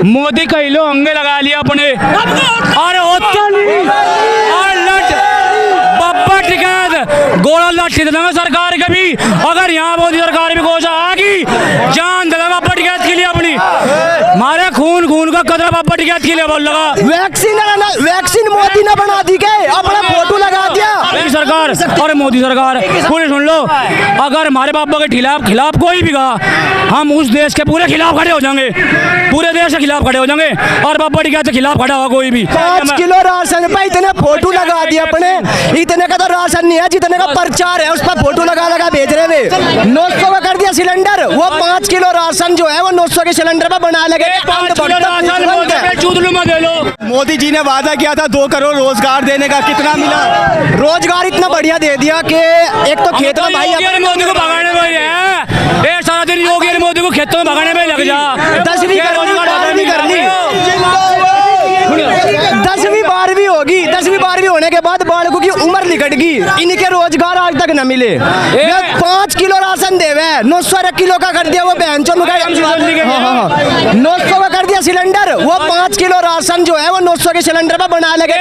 मोदी कई लो अंगे लगा लिया अपने और होता नहीं और लट बब्बा टिकैत गोला लट देना सरकार के भी। अगर यहाँ मोदी सरकार भी घोषणा आगी जान देना बब्बा टिकैत के लिए अपनी मारे खून का कदर बब्बा टिकैत के लिए बोल लगा। वैक्सीन मोदी ने बना दी के अपना फोटो लगा दिया सरकार और मोदी सरकार। पूरे सुन लो, अगर हमारे बाबा के खिलाफ कोई भी कहा हम उस देश के पूरे खिलाफ खड़े हो जाएंगे, पूरे देश के खिलाफ खड़े हो जाएंगे और बाबा टिकैत के खिलाफ खड़ा होगा कोई भी। 5 किलो राशन पे इतने फोटो लगा दिए अपने, इतने का तो राशन नहीं है जितने का प्रचार है उस पर फोटो लगा भेज रहे थे। 900 का कर दिया सिलेंडर, वो 5 किलो राशन जो है वो 900 के सिलेंडर पे बना लगे। मोदी जी ने वादा किया था 2 करोड़ रोजगार देने का, कितना मिला? रोजगार इतना बढ़िया दे दिया कि एक तो खेत में भाई मोदी को भगाने में है, सारा दिन योगी मोदी को खेतों में भगाने में लग जा। 10वीं 12वीं होने के बाद बालकों की उम्र निकट गई, इनके रोजगार आज तक न मिले। 5 किलो राशन देवे 900 किलो का कर दिया वो बहन चो 900 का कर दिया सिलेंडर, वो 5 किलो राशन जो है वो 900 के सिलेंडर पे बना लगे।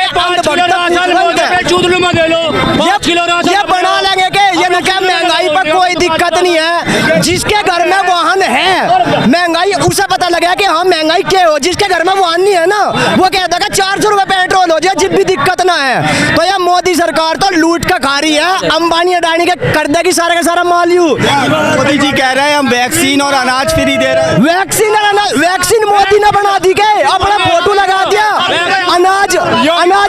ये बना लेंगे के ये न क्या महंगाई पर कोई दिक्कत नहीं है। जिसके घर में वाहन है महंगाई उसे पता लगा कि हाँ महंगाई क्या हो। जिसके घर में वाहन नहीं है ना वो कहता है 400 रुपए पेट्रोल हो जाए जिब भी दिक्कत ना है। तो ये मोदी सरकार तो लूट का खा रही है, अंबानी अडानी के कर देगी सारा का सारा माल यू। मोदी जी कह रहे हैं हम वैक्सीन और अनाज फ्री दे रहे हैं। वैक्सीन मोदी ने बना दी के अपना फोटो लगा दिया। अनाज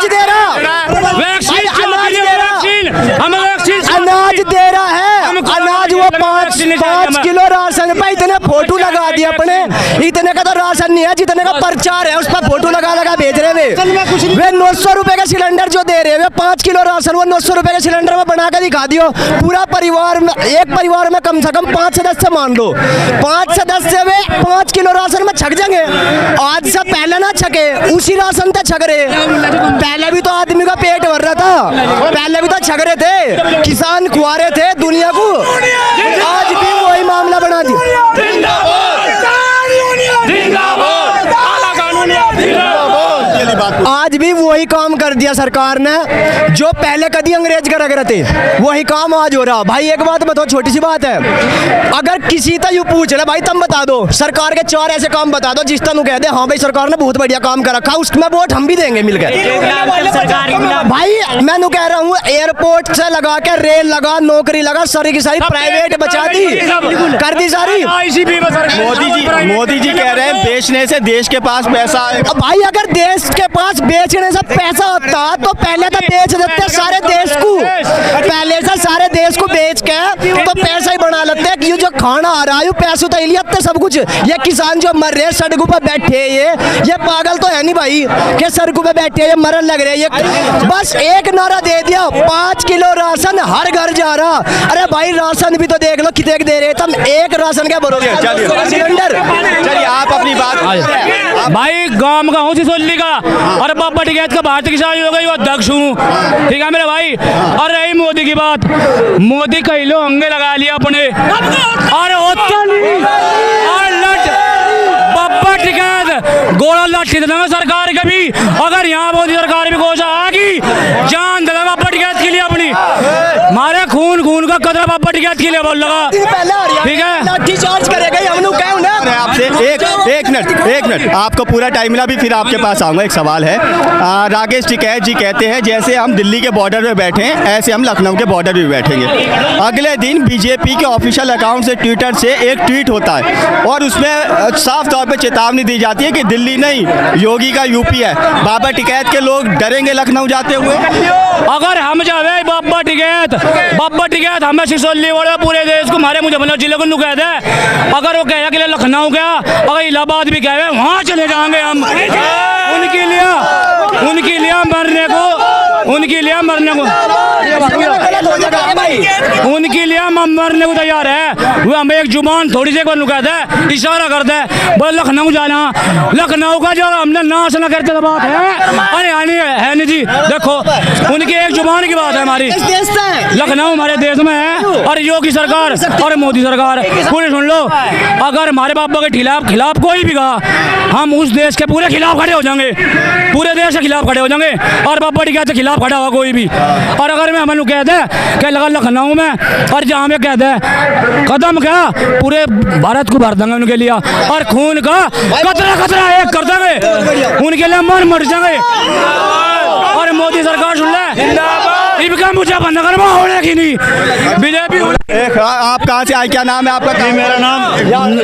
दे रहा, अनाज दे रहा है। अनाज वो 5 किलो राशन पे इतने फोटो लगा दिए अपने, इतने का तो राशन नहीं है जितने का प्रचार है उस पर फोटो लगा भेज रहे वे 900 रुपए का सिलेंडर जो दे रहे वे 5 किलो राशन वो 900 रुपए के सिलेंडर में बना के दिखा दियो। पूरा परिवार में एक परिवार में कम से कम 5 सदस्य मान लो, 5 सदस्य वे 5 किलो राशन में छक जाएंगे। आज से पहले ना छके उसी राशन पे छक रहे, पहले भी तो आदमी का पेट भर रहा था, पहले भी तो छक रहे थे, किसान खुआरे थे दुनिया को। आज भी वही मामला बना दिया। आज भी वही काम कर दिया सरकार ने जो पहले कभी अंग्रेज कर रहे थे, वही काम आज हो रहा। भाई एक बात बताओ, छोटी सी बात है, अगर किसी से यू पूछ रहे भाई तुम बता दो सरकार के 4 ऐसे काम बता दो जिस तरह कह दे हाँ भाई सरकार ने बहुत बढ़िया काम कर रखा, उसमें वोट हम भी देंगे मिलकर। भाई मैं कह रहा हूँ एयरपोर्ट से लगा के रेल लगा, नौकरी लगा, सारी की सारी प्राइवेट बचा दी, कर दी सारी। मोदी जी कह रहे हैं बेचने से देश के पास पैसा आएगा। भाई अगर देश के पास बेचने से पैसा होता तो पहले तो बेच देते सारे देश को, पहले से सारे देश को बेच के तो पैसा ही बना लेते हैं कि जो खाना आ रहा है पैसों तो लिया सब कुछ। ये किसान जो मर रहे सड़कों पर बैठे ये पागल तो है नहीं भाई कि सड़कों पे बैठे ये मरन लग रहे हैं। बस एक नारा दे दिया 5 किलो राशन हर घर जा रहा। अरे भाई राशन भी तो देख लो कितने दे रहे, तुम एक राशन क्या बोलोगे सिलेंडर। चलिए आप अपनी बात। भाई गांव का हूँ सिसोली का और बाबा टिकैत का भारतीय किसान हो गई वो अध्यक्ष हूँ, ठीक है मेरे भाई। और रही मोदी की बात, मोदी कई लो अंगे लगा लिया अपने और होता नहीं और लट बाबा टिकैत गोला लट देना सरकार के भी। अगर यहाँ मोदी सरकार भी घोषणा आगी जान देना बाबा टिकैत के लिए अपनी मारे खून का कदर बाबा टिकैत के लिए बोल लगा, ठीक है। लाठी चार्ज करेगा हम लोग क्या आपसे एक मिनट आपको पूरा टाइम मिला, भी फिर आपके पास आऊँगा। एक सवाल है, राकेश टिकैत जी कहते हैं जैसे हम दिल्ली के बॉर्डर पे बैठे हैं ऐसे हम लखनऊ के बॉर्डर पे बैठेंगे। अगले दिन बीजेपी के ऑफिशियल अकाउंट से ट्विटर से एक ट्वीट होता है और उसमें साफ तौर पे चेतावनी दी जाती है कि दिल्ली नहीं योगी का यूपी है। बाबा टिकैत के लोग डरेंगे लखनऊ जाते हुए? अगर हम जावे बाबा टिकैत हमें सिसोली वाले पूरे देश को हमारे मुजफ्फरनगर जिले को कह दे, अगर वो कहेगा कि लखनऊ गया अगर इलाहाबाद भी कहे वहाँ चले जाएंगे हम उनके लिए मरने को उनके लिए मरने को मरने को तैयार है। वो हमें एक जुबान थोड़ी सी एक कहता है, इशारा करता है, बोले लखनऊ जाना। लखनऊ का जो हमने नाश न करते बात है, अरे है नहीं जी। देखो उनकी एक जुबान की बात है हमारी। लखनऊ हमारे देश में है और योगी सरकार और मोदी सरकार पूरी सुन लो। अगर हमारे बाबा के खिलाफ कोई भी कहा, हम उस देश के पूरे खिलाफ खड़े हो जाएंगे, पूरे देश के खिलाफ खड़े हो जाएंगे। और बाबा के कहते खिलाफ खड़ा हुआ कोई भी। और अगर मैं हमें कहते हैं कि लगा लखनऊ में और जहाँ में कहते हैं कदम क्या पूरे भारत को भर देंगे उनके लिए, और खून का कतरा एक कर देंगे उनके लिए, मर जाएंगे। और मोदी सरकार सुन ले, इनका मुझे बंद करवा होने की नहीं बीजेपी। आप कहाँ से आए, क्या नाम है आपका?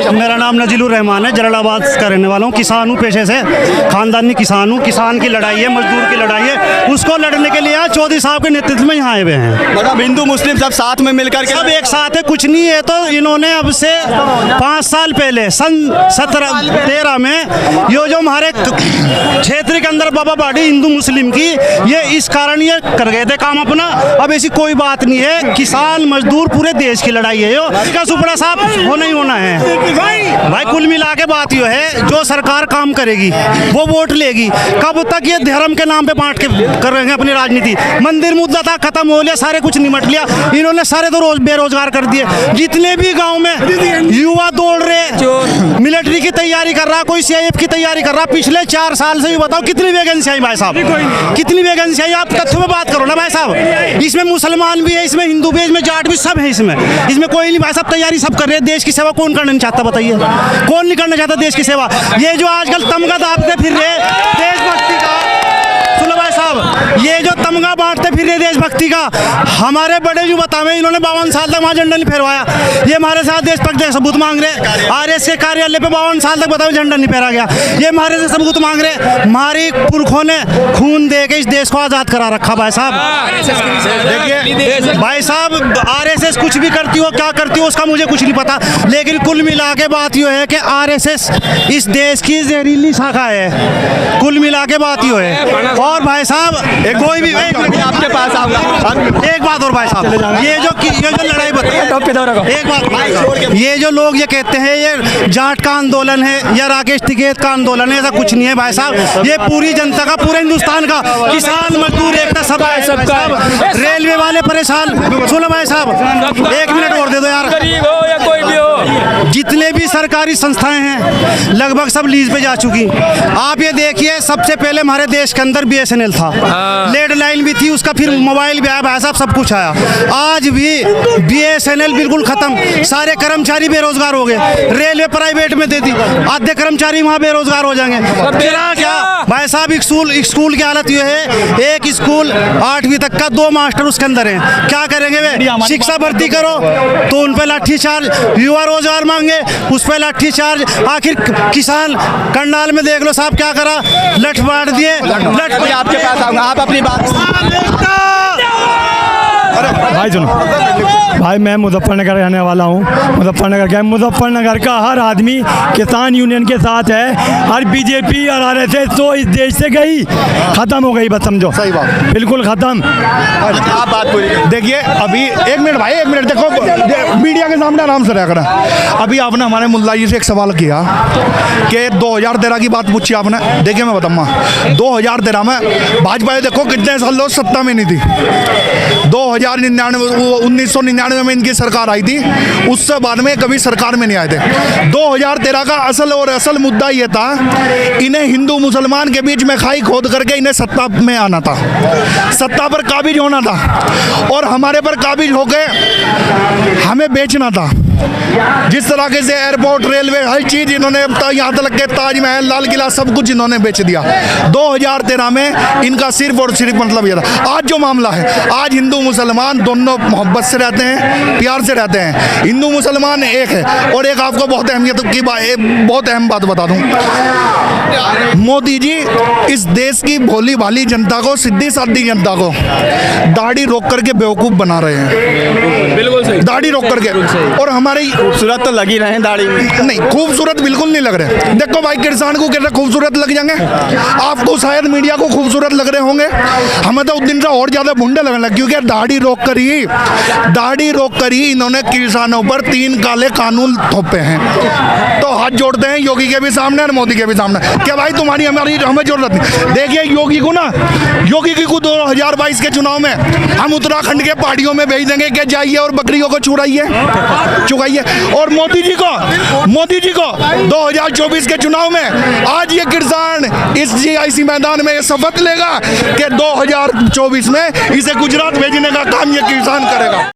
मेरा नाम नजीलुर रहमान है, जलालाबाद का रहने वाला हूँ। किसान हूँ पेशे से, खानदानी किसान हूँ। किसान की लड़ाई है, मजदूर की लड़ाई है, उसको लड़ने के लिए चौधरी साहब के नेतृत्व में यहाँ आए हुए हैं। मतलब हिंदू मुस्लिम सब साथ में मिलकर के सब एक साथ है, कुछ नहीं है। तो इन्होंने अब से 5 साल पहले सन 1713 में ये जो हमारे क्षेत्र के अंदर बाबा बाड़ी हिंदू मुस्लिम की, ये इस कारण ये कर गए थे काम अपना। अब ऐसी कोई बात नहीं है, किसान मजदूर पूरे देश की लड़ाई है। यो इसका सुपड़ा साहब होना ही होना है भाई। कुल मिला के बात ये है, जो सरकार काम करेगी वो वोट लेगी। कब तक ये धर्म के नाम पे बांट के कर रहे हैं अपनी राजनीति। मंदिर मुद्दा था, खत्म हो लिया, सारे कुछ निमट लिया। इन्होंने सारे तो बेरोजगार कर दिए। जितने भी गांव में युवा दौड़ रहे, मिलिट्री की तैयारी कर रहा, कोई सीआईएफ की तैयारी कर रहा, पिछले 4 साल से बताओ कितनी वैकेंसी आई भाई साहब, कितनी वैकेंसी आई? आप तथ्यों में बात करो ना भाई साहब। इसमें मुसलमान भी है, इसमें हिंदू भी है, इसमें जाट भी, सब है इसमें कोई नहीं भाई साहब। तैयारी सब कर रहे हैं। देश की सेवा कौन करना नहीं चाहता बताइए? कौन नहीं करना चाहता देश की सेवा? ये जो आजकल तमगा दाबते फिर रहे देशभक्ति का, सुनो भाई साहब, ये जो तमगा बांटते फिर रहे देशभक्ति का, हमारे बड़े जो बतावे इन्होंने 52 साल तक वहाँ झंडा नहीं फहरवाया। ये हमारे साथ देशभक्त सबूत मांग रहे। आरएस के कार्यालय पे 52 साल तक बताओ झंडा नहीं फहरा गया। ये हमारे से सबूत मांग रहे। हमारी पुरखों ने खून दे के इस देश को आज़ाद करा रखा भाई साहब। देखिए भाई साहब, आरएसएस कुछ भी करती हो, क्या करती हो, उसका मुझे कुछ नहीं पता। लेकिन कुल मिला के बात यह है कि आरएसएस इस देश की जहरीली शाखा है। कुल मिला के बात यह है। और भाई साहब कोई भी आपके पास आऊंगा। एक बात और भाई साहब, ये जो लड़ाई बताइए, एक बात, ये जो लोग ये कहते हैं ये जाट का आंदोलन है या राकेश टिकैत का आंदोलन है, ऐसा कुछ नहीं है भाई साहब। ये पूरी जनता का, पूरे हिंदुस्तान का, किसान मजदूर एकता सब है सबका। रेलवे वाले परेशान। सुनो भाई साहब, 1 मिनट और दे दो यार। गरीब हो या कोई भी हो, जितने भी सरकारी संस्थाएं हैं लगभग सब लीज पे जा चुकी। आप ये देखिए, सबसे पहले हमारे देश के अंदर बीएसएनएल था, लैंडलाइन भी थी, उसका फिर मोबाइल भी आया भाई साहब, सब कुछ आया। आज भी बीएसएनएल बिल्कुल खत्म, सारे कर्मचारी बेरोजगार हो गए। रेलवे प्राइवेट में दे दी, आधे कर्मचारी वहाँ बेरोजगार हो जाएंगे। क्या भाई साहब, स्कूल की हालत ये है, एक स्कूल 8वीं तक का 2 मास्टर उसके अंदर हैं। क्या करेंगे वे? शिक्षा भर्ती करो तो उन पे लाठीचार्ज, युवा रोजगार मांगे उस पे लाठीचार्ज। आखिर किसान करनाल में देख लो साहब क्या करा, लठ बांट दिए। लठ आपके पास आऊंगा, आप अपनी बात। भाई सुनो भाई, मैं मुजफ्फरनगर रहने वाला हूँ। मुजफ्फरनगर का हर आदमी किसान यूनियन के साथ है। हर बीजेपी और आरएसएस तो इस देश से गई, खत्म हो गई, बस समझो। सही बात, बिल्कुल खत्म। आप बात पूरी देखिए अभी 1 मिनट भाई, 1 मिनट देखो, मीडिया के सामने आराम से रह कर। अभी आपने हमारे मुल्ला जी से एक सवाल किया कि 2013 की बात पूछी आपने। देखिए मैं बताऊँगा, 2013 में भाजपा देखो कितने साल लोग सत्ता में नहीं थी। 1999 में इनकी सरकार आई थी, उससे बाद में कभी सरकार में नहीं आए थे। 2013 का असल मुद्दा ये था, इन्हें हिंदू मुसलमान के बीच में खाई खोद करके इन्हें सत्ता में आना था, सत्ता पर काबिज होना था, और हमारे पर काबिज होकर हमें बेचना था। जिस तरह से एयरपोर्ट, रेलवे, हर चीज़ इन्होंने यहाँ तक के ताजमहल, लाल किला, सब कुछ इन्होंने बेच दिया। 2013 में इनका सिर्फ और सिर्फ मतलब ये था। आज जो मामला है, आज हिंदू मुसलमान दोनों मोहब्बत से रहते हैं, प्यार से रहते हैं। हिंदू मुसलमान एक है। और एक आपको बहुत अहमियत की बहुत अहम बात बता दूं, मोदी जी इस देश की भोली भाली जनता को, सीधी सादी जनता को दाढ़ी रोक करके बेवकूफ बना रहे हैं, बिल्कुल सही, दाढ़ी रोक करके। और हमारी खूबसूरत तो लगी रहे हैं दाढ़ी में। नहीं, खूबसूरत बिल्कुल नहीं लग रहे। देखो भाई, किसान को कहते खूबसूरत लग जाएंगे, आपको शायद मीडिया को खूबसूरत लग रहे होंगे, हमें तो उस दिन से और ज्यादा भुंडे लगने लगे, क्योंकि दाढ़ी रोक कर ही इन्होंने किसानों पर 3 काले कानून थोपे हैं। तो हाथ जोड़ते हैं योगी के भी सामने और मोदी के भी सामने, क्या भाई तुम्हारी हमें जरूरत नहीं। देखिए योगी को 2022 के चुनाव में हम उत्तराखंड के पहाड़ियों में भेज देंगे कि जाइए और बकरियों को चुगाइए। और मोदी जी को 2024 के चुनाव में आज ये किसान इस GIC मैदान में ये शपथ लेगा कि 2024 में इसे गुजरात भेजने का काम ये किसान करेगा।